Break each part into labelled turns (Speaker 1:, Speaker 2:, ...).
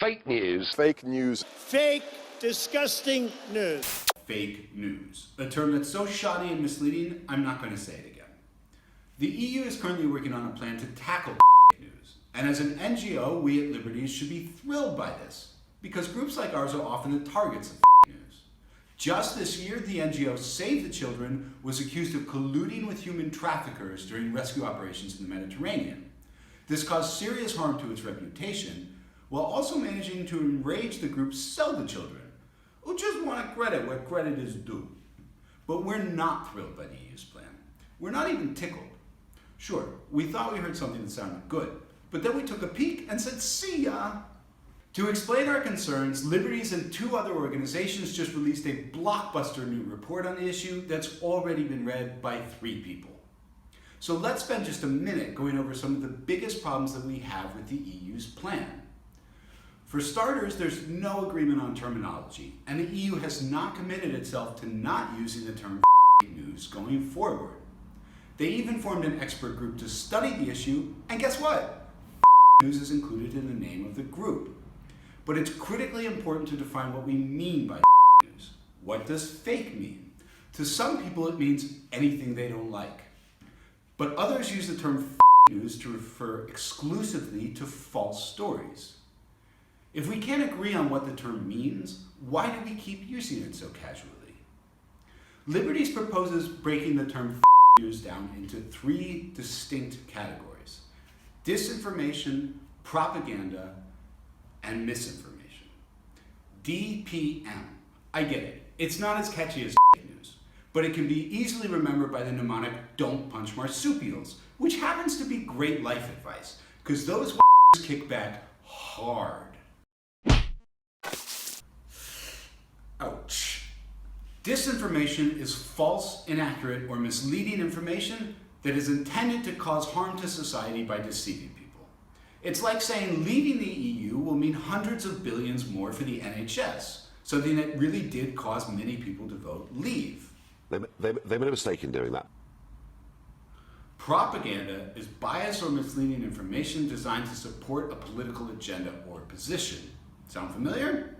Speaker 1: fake news.
Speaker 2: Fake news.
Speaker 3: Fake, disgusting news.
Speaker 4: Fake news, a term that's so shoddy and misleading, I'm not going to say it again. The EU is currently working on a plan to tackle fake news, and as an NGO, we at Liberties should be thrilled by this, because groups like ours are often the targets of fake news. Just this year, the NGO Save the Children was accused of colluding with human traffickers during rescue operations in the Mediterranean. This caused serious harm to its reputation, while also managing to enrage the group Sell the Children, who just want to credit where credit is due. But we're not thrilled by the EU's plan. We're not even tickled. Sure, we thought we heard something that sounded good, but then we took a peek and said, see ya. To explain our concerns, Liberties and 2 other organizations just released a blockbuster new report on the issue that's already been read by 3 people. So let's spend just a minute going over some of the biggest problems that we have with the EU's plan. For starters, there's no agreement on terminology, and the EU has not committed itself to not using the term fake news going forward. They even formed an expert group to study the issue, and guess what? Fake news is included in the name of the group. But it's critically important to define what we mean by fake news. What does fake mean? To some people, it means anything they don't like. But others use the term fake news to refer exclusively to false stories. If we can't agree on what the term means, why do we keep using it so casually? Liberties proposes breaking the term fake news down into 3 distinct categories: disinformation, propaganda, and misinformation. DPM. I get it. It's not as catchy as fake news, but it can be easily remembered by the mnemonic "don't punch marsupials," which happens to be great life advice, because those kick back hard. Ouch. Disinformation is false, inaccurate, or misleading information that is intended to cause harm to society by deceiving people. It's like saying leaving the EU will mean hundreds of billions more for the NHS, something that really did cause many people to vote leave.
Speaker 2: They made a mistake in doing that.
Speaker 4: Propaganda is biased or misleading information designed to support a political agenda or position. Sound familiar?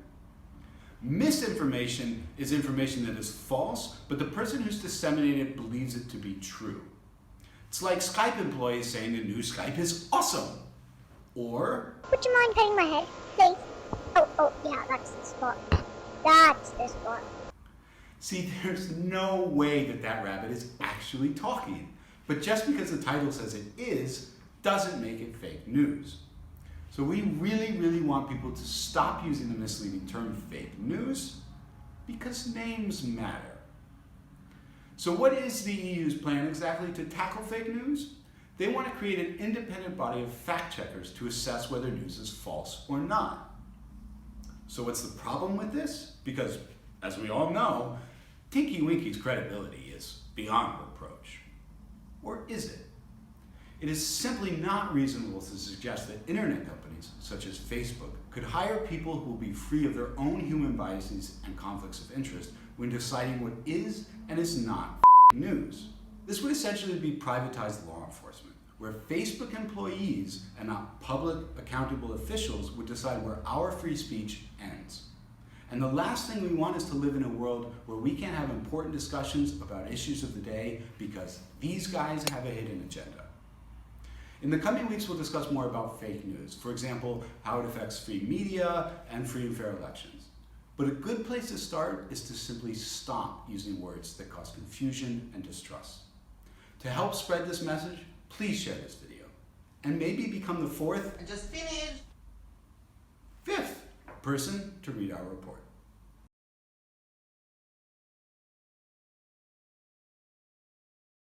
Speaker 4: Misinformation is information that is false, but the person who's disseminating it believes it to be true. It's like Skype employees saying the new Skype is awesome. Or,
Speaker 5: would you mind petting my head, please? Oh, yeah, that's the spot. That's the spot.
Speaker 4: See, there's no way that that rabbit is actually talking. But just because the title says it is, doesn't make it fake news. So we really want people to stop using the misleading term fake news, because names matter. So what is the EU's plan exactly to tackle fake news? They want to create an independent body of fact checkers to assess whether news is false or not. So what's the problem with this? Because, as we all know, Tinky Winky's credibility is beyond reproach. Or is it? It is simply not reasonable to suggest that internet companies, such as Facebook, could hire people who will be free of their own human biases and conflicts of interest when deciding what is and is not news. This would essentially be privatized law enforcement, where Facebook employees and not public accountable officials would decide where our free speech ends. And the last thing we want is to live in a world where we can't have important discussions about issues of the day because these guys have a hidden agenda. In the coming weeks, we'll discuss more about fake news. For example, how it affects free media and free and fair elections. But a good place to start is to simply stop using words that cause confusion and distrust. To help spread this message, please share this video. And maybe become the 4th,
Speaker 6: I just finished.
Speaker 4: 5th person to read our report.